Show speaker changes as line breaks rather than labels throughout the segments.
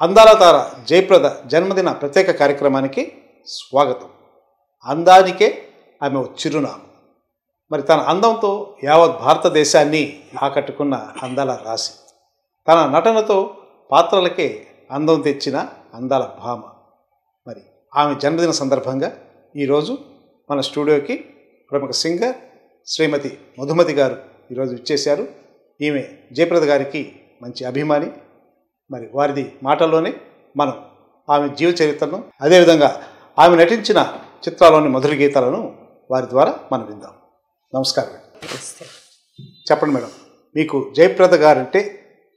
అందాల తార జయప్రద జన్మదిన ప్రత్యేక కార్యక్రమానికి స్వాగతం. అందానికే ఆమె చిరునామా. మరి తన అందంతో యావత్ భారతదేశాన్ని ఆకట్టుకున్న అందాల రాశి, తన నటనతో పాత్రలకే అందం తెచ్చిన అందాల భామ. మరి ఆమె జన్మదిన సందర్భంగా ఈరోజు మన స్టూడియోకి ప్రముఖ సింగర్ శ్రీమతి మధుమతి గారు ఈరోజు ఇచ్చేశారు. ఈమె జయప్రద గారికి మంచి అభిమాని. మరి వారిది మాటల్లోనే మనం ఆమె జీవ చరిత్రను, అదేవిధంగా ఆమె నటించిన చిత్రాల్లోని మధుర గీతాలను వారి ద్వారా మనం విందాం. నమస్కారం. చెప్పండి మేడం, మీకు జయప్రద గారు అంటే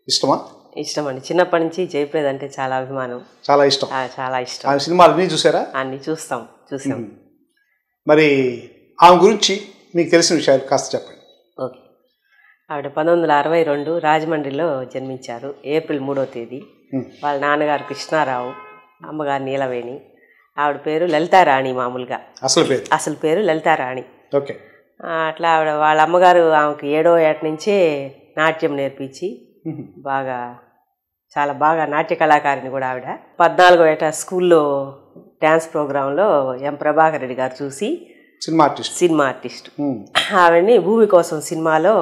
ఇష్టమా?
ఇష్టం అండి. చిన్నప్పటి నుంచి జయప్రద అంటే చాలా అభిమానం,
చాలా ఇష్టం.
చాలా ఇష్టం.
ఆమె సినిమాలు అన్నీ చూసారా?
అన్ని చూసాం.
మరి ఆమె గురించి మీకు తెలిసిన విషయాలు కాస్త చెప్పండి.
ఓకే. ఆవిడ 1962 రాజమండ్రిలో జన్మించారు. ఏప్రిల్ 3వ తేదీ. వాళ్ళ నాన్నగారు కృష్ణారావు, అమ్మగారు నీలవేణి. ఆవిడ పేరు లలితారాణి. మామూలుగా అసలు పేరు లలితారాణి.
ఓకే.
అట్లా ఆవిడ వాళ్ళ అమ్మగారు ఆమెకు 7వ ఏట నుంచే నాట్యం నేర్పించి చాలా బాగా నాట్య కళాకారిణి కూడా ఆవిడ. 14వ ఏట స్కూల్లో డ్యాన్స్ ప్రోగ్రాంలో ఎం ప్రభాకర్ రెడ్డి గారు చూసి సినిమా ఆర్టిస్ట్ ఆవిడని భూమి కోసం సినిమాలో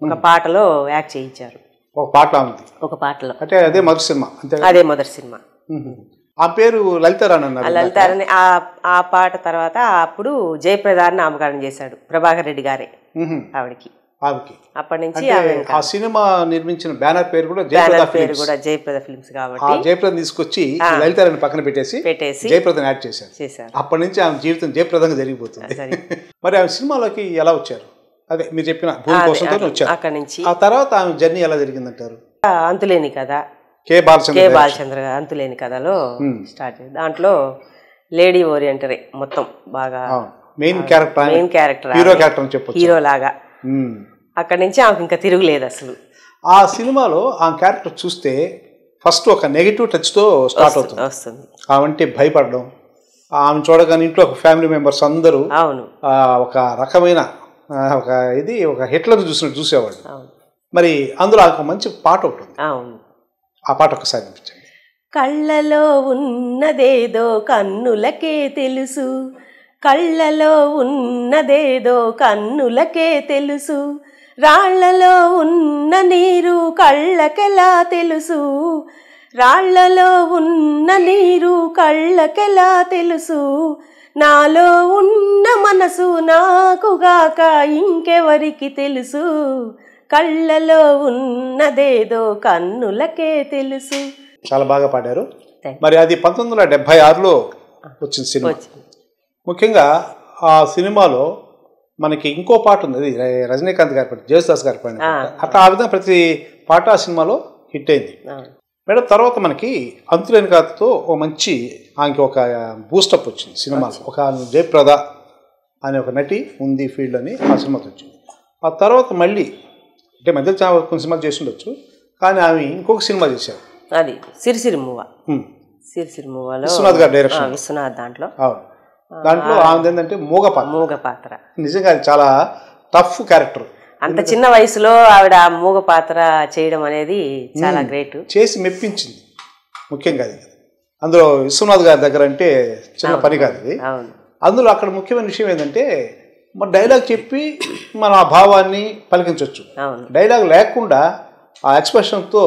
ఒక పాటలో యాక్ట్ చేయించారు.
ఒక పాటలో అంటే అదే మొదటి సినిమా. ఆ పేరు లలితారాణి అన్నారు.
లలితారాణి. ఆ పాట తర్వాత అప్పుడు జయప్రదాన్ని నామకరణం చేశాడు ప్రభాకర్ రెడ్డి గారే ఆవిడకి. అప్పటి నుంచి
ఆ సినిమా నిర్మించిన బ్యానర్ పేరు కూడా
జయప్రద ఫిల్మ్స్ కాబట్టి
జయప్రద తీసుకొచ్చి లలితారాణి పక్కన పెట్టేసి జయప్రదని యాడ్ చేశారు. అప్పటి నుంచి ఆమె జీవితం జయప్రదంగా జరిగిపోతుంది. మరి ఆమె సినిమాలోకి ఎలా వచ్చారు? అదే మీరు చెప్పిన భూమి కోసంతో వచ్చారు.
అక్కడి నుంచి
ఆ తర్వాత ఆమె జర్నీ ఎలా జరిగిందంటారు?
అంతులేని కథ, కే బాలచంద్ర అంతులేని కథలో స్టార్ట్ అయ్యింది. దాంట్లో లేడీ ఓరియంటరే మొత్తం బాగా
మెయిన్ క్యారెక్టర్
హీరో లాగా. అక్కడి నుంచి ఆమెకు ఇంకా తిరుగులేదు అసలు.
ఆ సినిమాలో ఆ క్యారెక్టర్ చూస్తే ఫస్ట్ ఒక నెగిటివ్ టచ్తో స్టార్ట్ వస్తుంది. ఆమె భయపడడం, ఆమె చూడగానే ఇంట్లో ఒక ఫ్యామిలీ మెంబర్స్ అందరూ ఒక రకమైన ఒక హిట్లర్ చూసినట్టు చూసేవాడు. మరి అందులో ఒక మంచి పాట ఉంటుంది. ఆ పాట ఒకసారి వినిపించండి.
కళ్ళలో ఉన్నదేదో కన్నులకే తెలుసు, కళ్ళలో ఉన్నదేదో కన్నులకే తెలుసు, రాళ్లలో ఉన్న నీరు కళ్ళకెలా తెలుసు, రాళ్లలో ఉన్న నీరు కళ్ళకెలా తెలుసు, నాలో ఉన్న మనసు నాకుగాక ఇంకెవరికి తెలుసు, కళ్ళలో ఉన్నదేదో కన్నులకే తెలుసు.
చాలా బాగా పాడారు. మరి అది 1976లో వచ్చిన సినిమా. ముఖ్యంగా ఆ సినిమాలో మనకి ఇంకో పాట ఉంది, అది రజనీకాంత్ గారి పాట, జయసుదాస్ గారి పాట. అట్లా ఆ విధంగా ప్రతి పాట ఆ సినిమాలో హిట్ అయింది. మేడం, తర్వాత మనకి అంతులేని కథతో ఓ మంచి ఆమెకి ఒక బూస్టప్ వచ్చింది సినిమాలో. ఒక జయప్రద అనే ఒక నటి ఉంది ఫీల్డ్ అని ఆ సినిమాతో వచ్చింది. ఆ తర్వాత మళ్ళీ అంటే మధ్యలో చాలా కొన్ని సినిమాలు చేసి ఉండొచ్చు, కానీ ఆమె ఇంకొక సినిమా చేశారు.
అది సిరిసిరి మూవలో
విశ్వనాథ్ గారి డైరెక్షన్.
విశ్వనాథ్ దాంట్లో
ఆమె ఏంటంటే మూగ పాత్ర. నిజంగా అది చాలా టఫ్ క్యారెక్టర్.
అంత చిన్న వయసులో ఆవిడ మూగ పాత్ర చేయడం అనేది చాలా గ్రేట్.
చేసి మెప్పించింది. ముఖ్యంగా అది అందులో విశ్వనాథ్ గారి దగ్గర అంటే చిన్న పని కాదు అది. అందులో అక్కడ ముఖ్యమైన విషయం ఏంటంటే మన డైలాగ్ చెప్పి మన ఆ భావాన్ని పలికించవచ్చు. డైలాగ్ లేకుండా ఆ ఎక్స్ప్రెషన్తో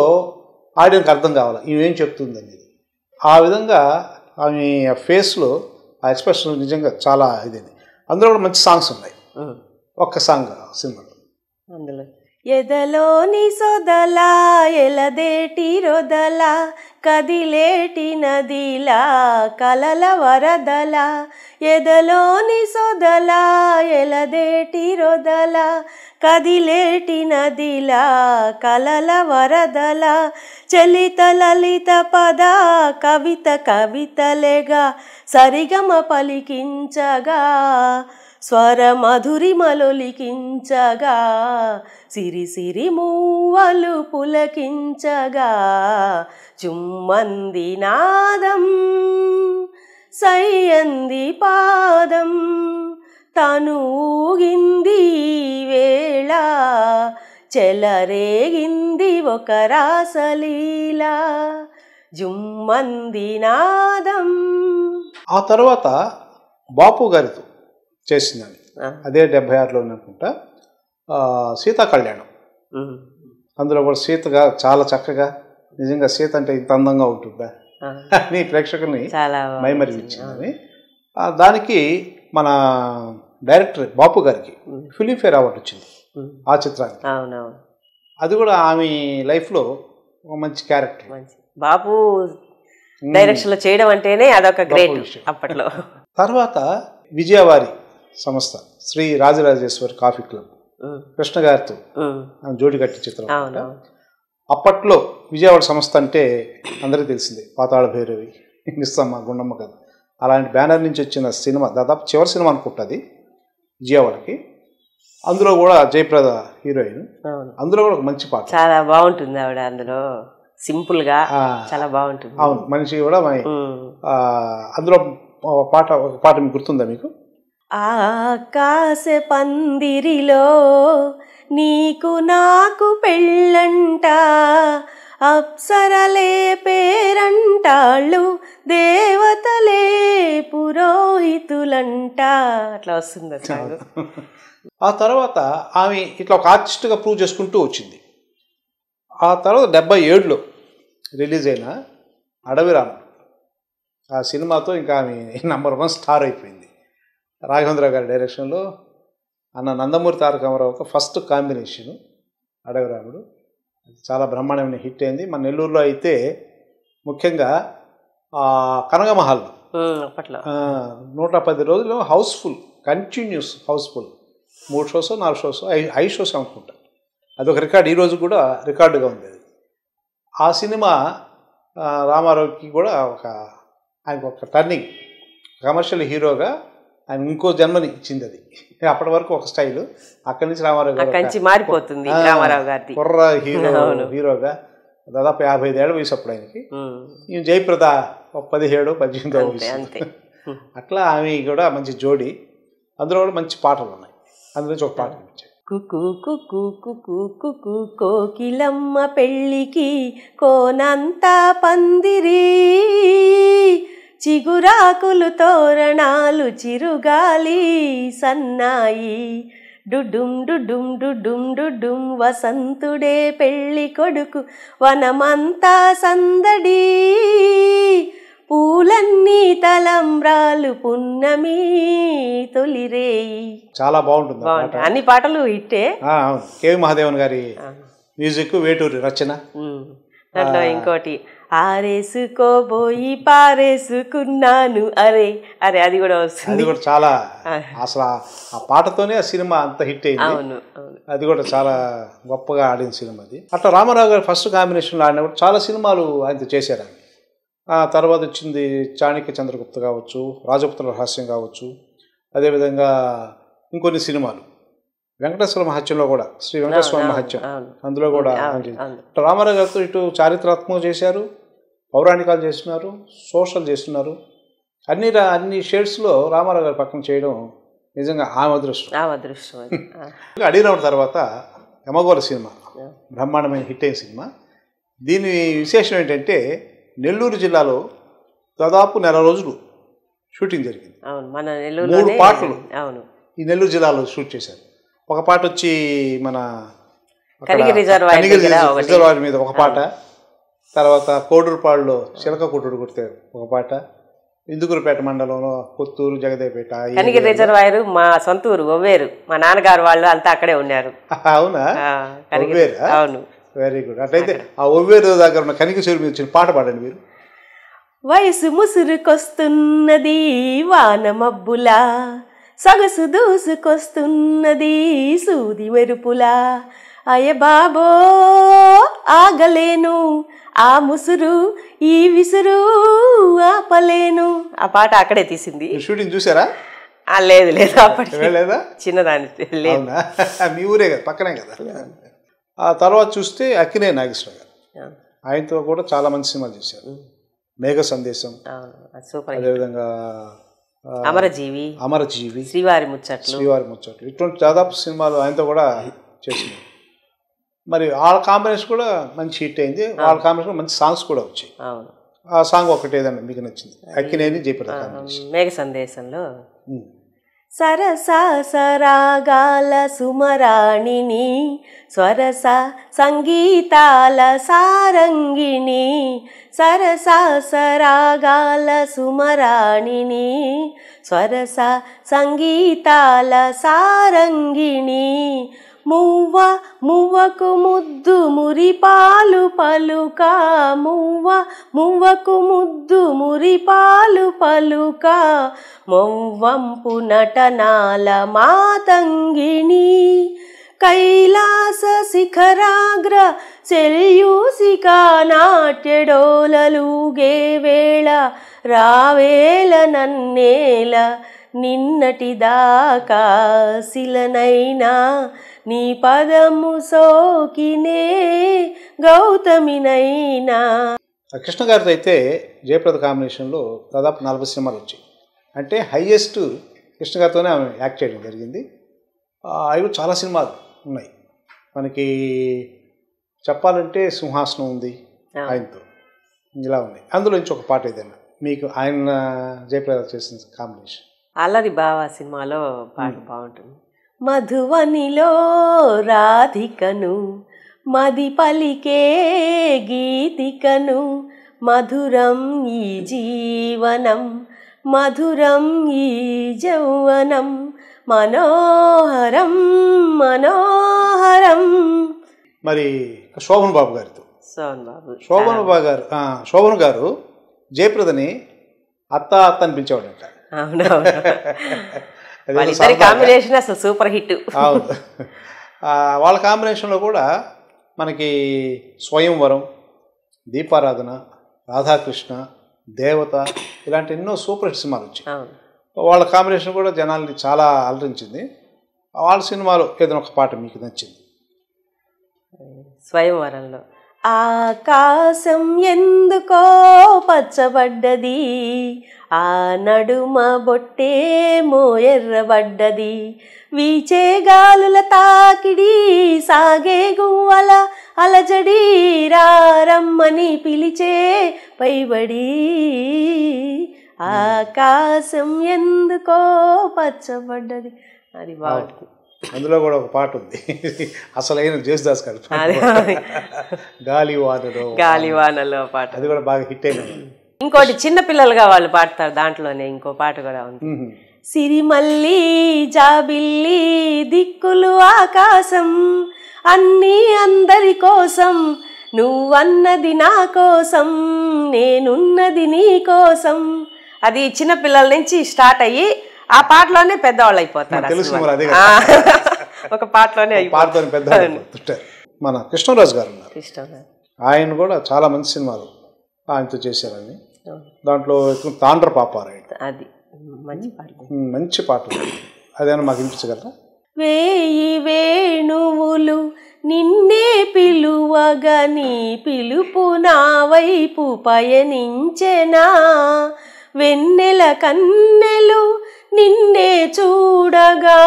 ఆడియన్కి అర్థం కావాలి ఇవేం చెప్తుంది అనేది. ఆ విధంగా ఆమె ఫేస్లో ఆ ఎక్స్ప్రెషన్ నిజంగా చాలా ఇదేది. అందులో కూడా మంచి సాంగ్స్ ఉన్నాయి. ఒక్క సాంగ్ సినిమాలో
అందులో ఎదలోని సొదలా ఎలదేటి రొదలా కదిలేటి నదిలా కలల వరదలా, ఎదలోని సొదలా ఎలదేటి రొదలా కదిలేటి నదిలా కలల వరదలా, చలిత లలిత పద కవితలేగా సరిగమ పలికించగా, స్వర మధురిమలొలికించగా, సిరి మూవలు పులకించగా, చుమ్మంది నాదం సయ్యంది పాదం, తను ఊగింది వేళ చెలరేగింది ఒక రాసలీల, జుమ్మంది నాదం.
ఆ తర్వాత బాపు గారితో చేసిందని, అదే 76లో అనుకుంటా, సీతా కళ్యాణం. అందులో కూడా సీతగా చాలా చక్కగా, నిజంగా సీత అంటే ఇంత అందంగా ఉంటుందా అని ప్రేక్షకుల్ని మైమరిచిందని. దానికి మన డైరెక్టర్ బాపు గారికి ఫిలింఫేర్ అవార్డు వచ్చింది ఆ చిత్రానికి. అది కూడా ఆమె లైఫ్లో మంచి క్యారెక్టర్.
బాపు డైరెక్షన్ లో చేయడం అంటేనే అదొక గ్రేట్ అప్పట్లో.
తర్వాత విజయవారి సంస్థ శ్రీ రాజరాజేశ్వరి కాఫీ క్లబ్, కృష్ణ గారితో జోడి కట్టి చిత్రం. అప్పట్లో విజయవాడ సంస్థ అంటే అందరికీ తెలిసిందే, పాతాళ భైరవి, నిస్సమ్మ, గుండమ్మ కథ, అలాంటి బ్యానర్ నుంచి వచ్చిన సినిమా, దాదాపు చివరి సినిమా అనుకుంటుంది విజయవాడకి. అందులో కూడా జయప్రద హీరోయిన్, అందులో కూడా ఒక మంచి పాట,
చాలా బాగుంటుంది ఆవిడ అందులో, సింపుల్ గా చాలా బాగుంటుంది.
అవును, మనిషి కూడా అందులో ఒక పాట మీకు గుర్తుందా మీకు?
ఆకాశ పందిరిలో నీకు నాకు పెళ్ళంట, అప్సరలే పేరంటాళ్ళు, దేవతలే పురోహితులంట, అట్లా వస్తుంది.
ఆ తర్వాత ఆమె ఇట్లా ఒక ఆర్టిస్ట్గా ప్రూవ్ చేసుకుంటూ వచ్చింది. ఆ తర్వాత 77లో రిలీజ్ అయిన అడవిరాముడు, ఆ సినిమాతో ఇంకా ఆమె నంబర్ 1 స్టార్ అయిపోయింది. రాఘవేంద్ర గారి డైరెక్షన్లో అన్న నందమూరి తారక రామారావుతో ఫస్ట్ కాంబినేషను అడవిరాముడు. చాలా బ్రహ్మాండమైన హిట్ అయింది. మన నెల్లూరులో అయితే ముఖ్యంగా కనగమహల్లో
అప్పట్లో
110 రోజులు house full, continuous house full, 3 shows 4 shows 5 shows అనుకుంటా. అదొక రికార్డు, ఈరోజు కూడా రికార్డుగా ఉంది అది. ఆ సినిమా రామారావుకి కూడా ఆయనకు ఒక టర్నింగ్, కమర్షియల్ హీరోగా ఆయన ఇంకో జన్మని ఇచ్చింది అది. అప్పటి వరకు ఒక స్టైలు, అక్కడి నుంచి రామారావు గారు
మారిపోతుంది. రామారావు గారి
కుర్ర హీరోగా దాదాపు 55 ఏళ్ళ వయసు అప్పుడు ఆయనకి. ఈ జయప్రద 17-18 వయసు. అట్లా ఆమె కూడా మంచి జోడి. అందులో కూడా మంచి పాటలు ఉన్నాయి. అందులో ఒక పాట ఇచ్చాయి,
కుకు కుకు కుకు కుకు కోకిలమ్మ పెళ్ళికి కోనంతా పందిరి, చిగురాకులు తోరణాలు చిరుగాలి సన్నాయి, డుడుం డుడుం డుడుం డుడుం వసంతుడే పెళ్ళి కొడుకు, వనమంతా సందడి, పూలన్నీ తలంబ్రాలు పున్నమి తొలిరేయి.
చాలా బాగుంటుంది.
అన్ని పాటలు హిట్టే.
కేవి మహాదేవన్ గారి మ్యూజిక్, వేటూరి రచన.
దాంట్లో ఇంకోటి ఆరేసుకోబోయి పారేసుకున్నాను అరే అరే, అది కూడా వస్తుంది.
అది కూడా చాలా, అసలు ఆ పాటతోనే ఆ సినిమా అంత హిట్ అయింది. అది కూడా చాలా గొప్పగా ఆడిన సినిమా అది. అట్లా రామారావు గారు ఫస్ట్ కాంబినేషన్లో ఆడినప్పుడు చాలా సినిమాలు ఆయనతో చేశారు. ఆ తర్వాత వచ్చింది చాణక్య చంద్రగుప్త కావచ్చు, రాజపుత్ర రహస్యం కావచ్చు, అదేవిధంగా ఇంకొన్ని సినిమాలు. వెంకటేశ్వర మహత్యంలో కూడా, శ్రీ వెంకటేశ్వర మహత్యం, అందులో కూడా రామారావు గారితో ఇటు చారిత్రాత్మకం చేశారు, పౌరాణికాలు చేస్తున్నారు, సోషల్ చేస్తున్నారు. అన్ని షేడ్స్లో రామారావు గారి పక్కన చేయడం నిజంగా ఆమె అదృష్టం. అడిగినప్పుడు తర్వాత యమగోళ సినిమా బ్రహ్మాండమైన హిట్ అయిన సినిమా. దీని విశేషం ఏంటంటే నెల్లూరు జిల్లాలో దాదాపు 1 రోజులు షూటింగ్ జరిగింది. 3 పాటలు ఈ నెల్లూరు జిల్లాలో షూట్ చేశారు. ఒక పాట వచ్చి మన
కనిగిరి
రిజర్వాయర్ మీద ఒక పాట, తర్వాత కోడూరుపాడులో చిలక కొట్టుడు కొడితే ఒక పాట, ఇందుకూరుపేట మండలంలో కొత్తూరు, జగదేపేట.
కనిగిరి రిజర్వాయర్ మా సొంతూరు, ఒవ్వేరు. మా నాన్నగారు వాళ్ళు అంతా అక్కడే ఉన్నారు.
అవునా? ఒవ్వేరా?
అవును.
Very good. అట్లయితే ఆ ఒవ్వేరు దగ్గర ఉన్న కనిక చెరువు మీద వచ్చిన పాట పాడండి మీరు.
వయసు ముసురుకొస్తున్నది వాన మబ్బులా, సొగసు దూసుకొస్తున్నది సూది మెరుపులా, అయ్య బాబో ఆగలేను, ఆ ముసురు ఈ విసురు ఆపలేను. ఆ పాట అక్కడే తీసింది.
షూటింగ్ చూసారా?
లేదు లేదు, అప్పటి
లేదా
చిన్నదాని లేదు.
మీ ఊరే కదా, పక్కనే కదా. ఆ తర్వాత చూస్తే అక్కినేని నాగేశ్వర గారు, ఆయనతో కూడా చాలా మంచి సినిమాలు చేశారు. మేఘ సందేశం, అదేవిధంగా అమరజీవి,
శ్రీవారి ముచ్చట్లు,
ఇటువంటి దాదాపు సినిమాలు ఆయనతో కూడా చేసినాయి. మరి వాళ్ళ కాంబినేషన్ కూడా మంచి హిట్ అయింది. వాళ్ళ కాంబినేషన్ మంచి సాంగ్స్ కూడా వచ్చాయి. ఆ సాంగ్ ఒకటి ఏదన్నా మీకు నచ్చింది? అక్కినేని జయప్రద కాంబినేషన్.
మేఘ సందేశంలో సరస సరాగాల సుమరాణిని స్వరస సంగీతాల సారంగిణి సరస సరాగాల సుమరాణిని స్వరస సంగీతాల సారంగిణి మువ్వ మువ్వకు ముద్దు మురిపాలు పలుక మువ్వ మువ్వకు ముద్దు మురిపాలు పలుక మొవ్వంపు నటనాల మాతంగిణి కైలాస శిఖరాగ్ర సెల్యూసికా నాట్యడోలలుగే వేళ రావేల నన్నేల నిన్నటిదాకా శిలనైనా నీ పదము సోకినే గౌతమినైనా.
కృష్ణ గారితో అయితే జయప్రద కాంబినేషన్లో దాదాపు 40 సినిమాలు వచ్చాయి. అంటే హైయెస్ట్ కృష్ణ గారితోనే ఆమె యాక్ట్ చేయడం జరిగింది. అవి చాలా సినిమాలు ఉన్నాయి మనకి. చెప్పాలంటే సింహాసనం ఉంది ఆయనతో, ఇలా ఉన్నాయి. అందులో నుంచి ఒక పాట ఏదైనా మీకు ఆయన జయప్రద చేసిన కాంబినేషన్?
అల్లరి బావ సినిమాలో పాట బాగుంటుంది. మధువనిలో రాధికను మది పలికే గీతికను మధురం ఈ జీవనం మధురం ఈ యౌవనం మనోహరం మనోహరం.
మరి శోభన్ బాబు గారితో శోభన్ గారు జయప్రదని అత్త అత్త అని పిలిచేవాడంట.
కాంబినేషన్ అసలు సూపర్ హిట్.
అవును, వాళ్ళ కాంబినేషన్లో కూడా మనకి స్వయంవరం, దీపారాధన, రాధాకృష్ణ, దేవత ఇలాంటి ఎన్నో సూపర్ హిట్ సినిమాలు వచ్చాయి. వాళ్ళ కాంబినేషన్ కూడా జనాల్ని చాలా అలరించింది. వాళ్ళ సినిమాలో ఏదైనా ఒక పాట మీకు నచ్చింది?
స్వయంవరంలో ఆకాశం ఎందుకో పచ్చబడ్డది ఆ నడుమ బొట్టేమో ఎర్రబడ్డది వీచే గాలుల తాకిడి సాగే గువ్వల అలజడి రారమ్మని పిలిచే పైబడి ఆకాశం ఎందుకో పచ్చబడ్డది. అది బాగుంటుంది.
అందులో కూడా ఒక పాట ఉంది, అసలైన జేసుదాస్ గారు,
గాలివానలో పాట.
అది కూడా బాగా హిట్ అయింది.
ఇంకోటి చిన్న పిల్లలుగా వాళ్ళు పాడతారు, దాంట్లోనే ఇంకో పాట కూడా ఉంది. సిరిమల్లి జాబిల్లి దిక్కులు ఆకాశం అన్నీ అందరి కోసం నువ్వన్నది నా కోసం నేనున్నది నీ కోసం. అది చిన్న పిల్లల నుంచి స్టార్ట్ అయ్యి ఆ పాటలోనే పెద్దవాళ్ళు అయిపోతారు. ఒక పాటలోనే
మన కృష్ణరాజు గారు ఉన్నారు, ఆయన కూడా చాలా మంచి సినిమాలు ఆయనతో చేశారని. దాంట్లో తాండ్ర పాపారాయుడు,
అది
మంచి పాట, అదేనా మాకు వినిపించగలరా?
వేయి వేణువులు నిన్నే పిలువగా నీ పిలుపు నా వైపు పయనించెనా వెన్నెల కన్నెలు నిన్నే చూడగా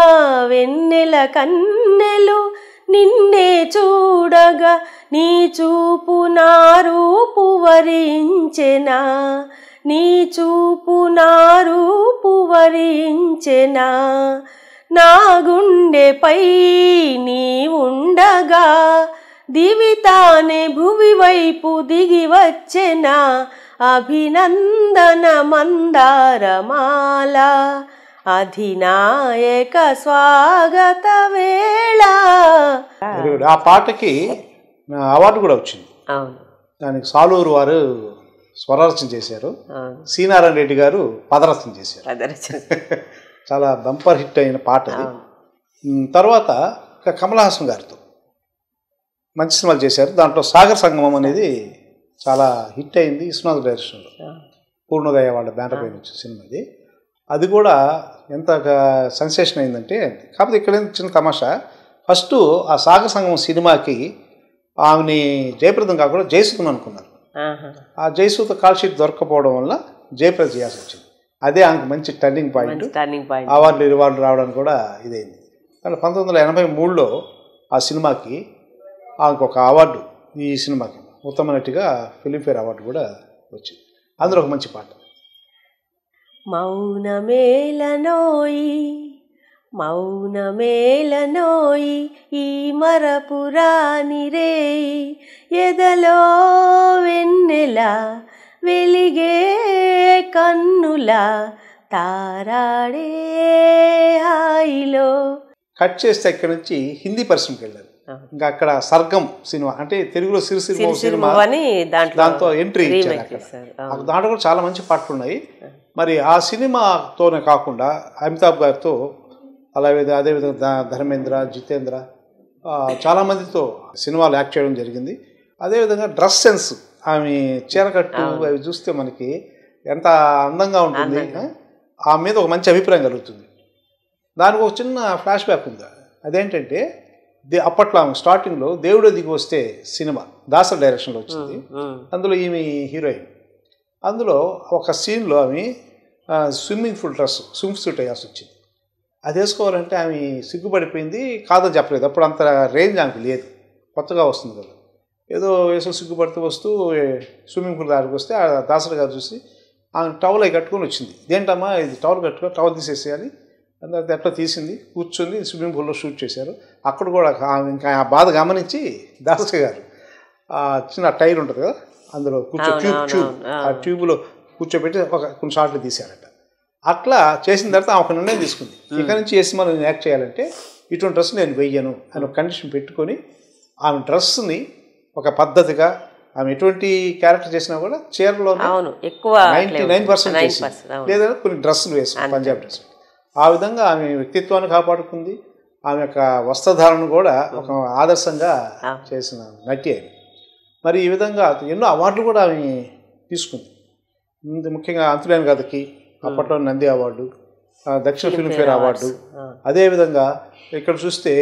వెన్నెల కన్నెలు నిన్నే చూడగా నీ చూపు నా రూపు వరించెనా నీ చూపు నా రూపు వరించెనా నా గుండెపై నీ ఉండగా దివితానే భువి వైపు దిగి వచ్చెనా అభినందన మందారమాల అధినాయక స్వాగత వేళ.
ఆ పాటకి అవార్డు కూడా వచ్చింది. దానికి సాలూరు వారు స్వరరచన చేశారు, సీనారాయణ రెడ్డి గారు పదరచన చేశారు. చాలా బంపర్ హిట్ అయిన పాట అది. తర్వాత కమల్ హాసన్ గారితో మంచి సినిమాలు చేశారు. దాంట్లో సాగర్ సంగమం అనేది చాలా హిట్ అయింది, విశ్వనాథ్ డైరెక్షన్లో, పూర్ణోదయ వాళ్ళ బ్యానర్ పైన వచ్చిన సినిమా అది. అది కూడా ఎంత సెన్సేషన్ అయిందంటే, కాకపోతే ఇక్కడ చిన్న తమాషా, ఫస్ట్ ఆ సాగర్ సంగమం సినిమాకి ఆమెని జయప్రదం కాకుండా జయసుధను అనుకున్నారు. ఆ జయసుధ కాల్ షీట్ దొరకపోవడం వల్ల జయప్రద చేయాల్సి వచ్చింది. అదే ఆమెకు మంచి టర్నింగ్ పాయింట్, అవార్డులు రివార్డులు రావడానికి కూడా ఇదైంది. కానీ 1983లో ఆ సినిమాకి ఆమెకు ఒక అవార్డు, ఈ సినిమాకి ఉత్తమ నటిగా ఫిలింఫేర్ అవార్డు కూడా వచ్చింది. అందులో ఒక మంచి పాట.
మౌనమేలనోయి మౌనమేలనోయి ఈ మరపురాని రేయి ఎదలో వెన్నెల వెలిగే కన్నుల తారాడే హాయిలో.
కట్ చేస్తే ఇక్కడి నుంచి హిందీ పరిశ్రమకి వెళ్ళారు. ఇంకా అక్కడ సర్గం సినిమా అంటే తెలుగులో సిరిసిరిమ సినిమా దాంతో ఎంట్రీ ఇచ్చారు. అక్కడ దాంట్లో కూడా చాలా మంచి పాటలు ఉన్నాయి. మరి ఆ సినిమాతోనే కాకుండా అమితాబ్ గారితో అదేవిధంగా ధర్మేంద్ర, జితేంద్ర చాలామందితో సినిమాలు యాక్ట్ చేయడం జరిగింది. అదేవిధంగా డ్రెస్ సెన్స్, ఆమె చీరకట్టు అవి చూస్తే మనకి ఎంత అందంగా ఉంటుంది. ఆమె మీద ఒక మంచి అభిప్రాయం కలుగుతుంది. దానికి ఒక చిన్న ఫ్లాష్ బ్యాక్ ఉంది. అదేంటంటే అప్పట్లో ఆమె స్టార్టింగ్లో దేవుడే దిగి వస్తే సినిమా దాసర్ డైరెక్షన్లో వచ్చింది. అందులో ఈమె హీరోయిన్. అందులో ఒక సీన్లో ఆమె స్విమ్మింగ్ స్విమ్ సూట్ వేయాల్సి వచ్చింది. అది వేసుకోవాలంటే ఆమె సిగ్గుపడిపోయింది, కాదని చెప్పలేదు. అప్పుడు అంత రేంజ్ ఆమెకి లేదు, కొత్తగా వస్తుంది కదా. ఏదో వేసో సిగ్గుపడుతూ వస్తూ స్విమ్మింగ్ పూల్ దగ్గరికి వస్తే ఆ దాసర్ గారు చూసి ఆమె టవల్ అవి కట్టుకొని వచ్చింది. ఇదేంటమ్మా ఇది టవల్ కట్టుకొని, టవల్ తీసేసేయాలి. అందులో ఎట్లా తీసింది, కూర్చొని స్విమ్మింగ్ పూల్లో షూట్ చేశారు. అక్కడ కూడా ఇంకా ఆ బాధ గమనించి దాసర్ గారు చిన్న టైర్ ఉంటుంది కదా, అందులో ట్యూబ్ ఆ ట్యూబ్లో కూర్చోబెట్టి కొన్ని షాట్లు తీశారట. అట్లా చేసిన తర్వాత ఆమె ఒక నిర్ణయం తీసుకుంది, ఇక్కడ నుంచి వేసి మనం యాక్ట్ చేయాలంటే ఇటువంటి డ్రెస్ నేను వెయ్యను అని ఒక కండిషన్ పెట్టుకొని ఆమె డ్రెస్ని ఒక పద్ధతిగా ఆమె ఎటువంటి క్యారెక్టర్ చేసినా కూడా చీరలో 99% లేదా కొన్ని డ్రెస్సులు వేసి పంజాబ్ డ్రెస్. ఆ విధంగా ఆమె వ్యక్తిత్వాన్ని కాపాడుకుంది. ఆమె యొక్క వస్త్రధారణ కూడా ఒక ఆదర్శంగా చేసిన నటి ఆమె. మరి ఈ విధంగా ఎన్నో అవార్డులు కూడా ఆమె తీసుకుంది. ముఖ్యంగా అంతులేని కథకి అప్పట్లో నంది అవార్డు, దక్షిణ ఫిల్మ్ఫేర్ అవార్డు. అదేవిధంగా ఇక్కడ చూస్తే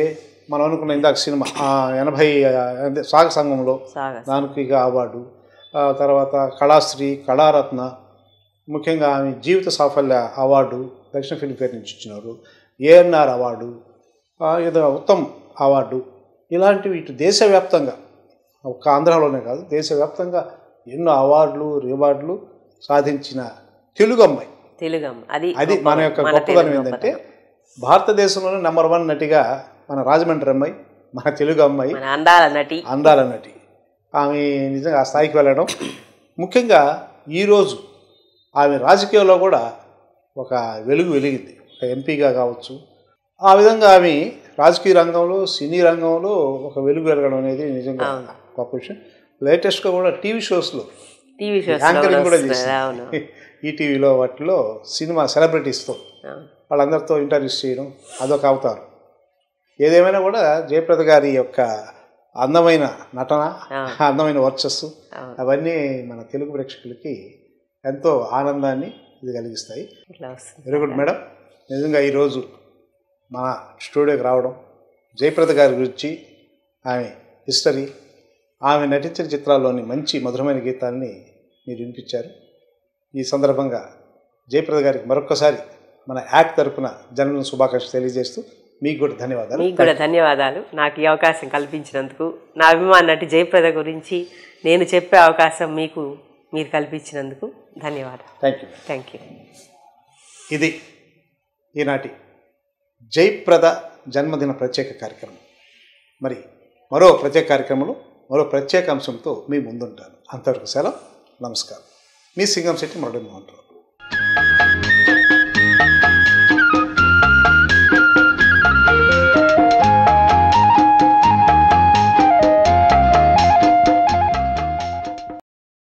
మనం అనుకున్న ఇందాక సినిమా 80 సాగ సంఘంలో దానికి అవార్డు, తర్వాత కళాశ్రీ, కళారత్న, ముఖ్యంగా ఆమె జీవిత సాఫల్య అవార్డు దక్షిణ ఫిల్మ్ఫేర్ నుంచి ఇచ్చినారు. ఏఎన్ఆర్ అవార్డు, ఏదో ఉత్తమ్ అవార్డు. ఇలాంటివి ఇటు దేశవ్యాప్తంగా, ఒక్క ఆంధ్రాలోనే కాదు దేశవ్యాప్తంగా ఎన్నో అవార్డులు రివార్డులు సాధించిన తెలుగు అమ్మాయి. అది మన యొక్క గొప్పదనం ఏంటంటే భారతదేశంలోనే నెంబర్ 1 నటిగా మన రాజమండ్రి అమ్మాయి, మన తెలుగు అమ్మాయి, అందాల నటి. ఆమె నిజంగా ఆ స్థాయికి వెళ్ళడం. ముఖ్యంగా ఈరోజు ఆమె రాజకీయాల్లో కూడా ఒక వెలిగింది, ఒక ఎంపీగా కావచ్చు. ఆ విధంగా ఆమె రాజకీయ రంగంలో, సినీ రంగంలో ఒక వెలుగు వెలగడం అనేది నిజంగా గొప్ప విషయం. లేటెస్ట్గా కూడా టీవీ షోస్లో యాంకరింగ్ కూడా చేసింది. ఈటీవీలో వాటిలో సినిమా సెలబ్రిటీస్తో వాళ్ళందరితో ఇంటర్వ్యూస్ చేయడం అదొక అవతారం. ఏదేమైనా కూడా జయప్రద గారి యొక్క అందమైన నటన, అందమైన వర్చస్సు అవన్నీ మన తెలుగు ప్రేక్షకులకి ఎంతో ఆనందాన్ని ఇది కలిగిస్తాయి. Very good madam. నిజంగా ఈరోజు మన స్టూడియోకి రావడం, జయప్రద గారి గురించి, ఆమె హిస్టరీ, ఆమె నటించిన చిత్రాల్లోని మంచి మధురమైన గీతాన్ని మీరు వినిపించారు. ఈ సందర్భంగా జయప్రద గారికి మరొక్కసారి మన యాక్ట్ తరపున జన్మదిన శుభాకాంక్షలు తెలియజేస్తూ మీకు కూడా ధన్యవాదాలు.
మీకు కూడా ధన్యవాదాలు. నాకు ఈ అవకాశం కల్పించినందుకు, నా అభిమాన నటి జయప్రద గురించి నేను చెప్పే అవకాశం మీరు కల్పించినందుకు ధన్యవాదాలు.
Thank you. ఇది ఈనాటి జయప్రద జన్మదిన ప్రత్యేక కార్యక్రమం. మరి మరో ప్రత్యేక కార్యక్రమంలో మరో ప్రత్యేక అంశంతో మీ ముందుంటాను. అంతవరకు సెలవు. నమస్కారం. మీ సింగంశెట్టి మురళీమోహన్ రావు.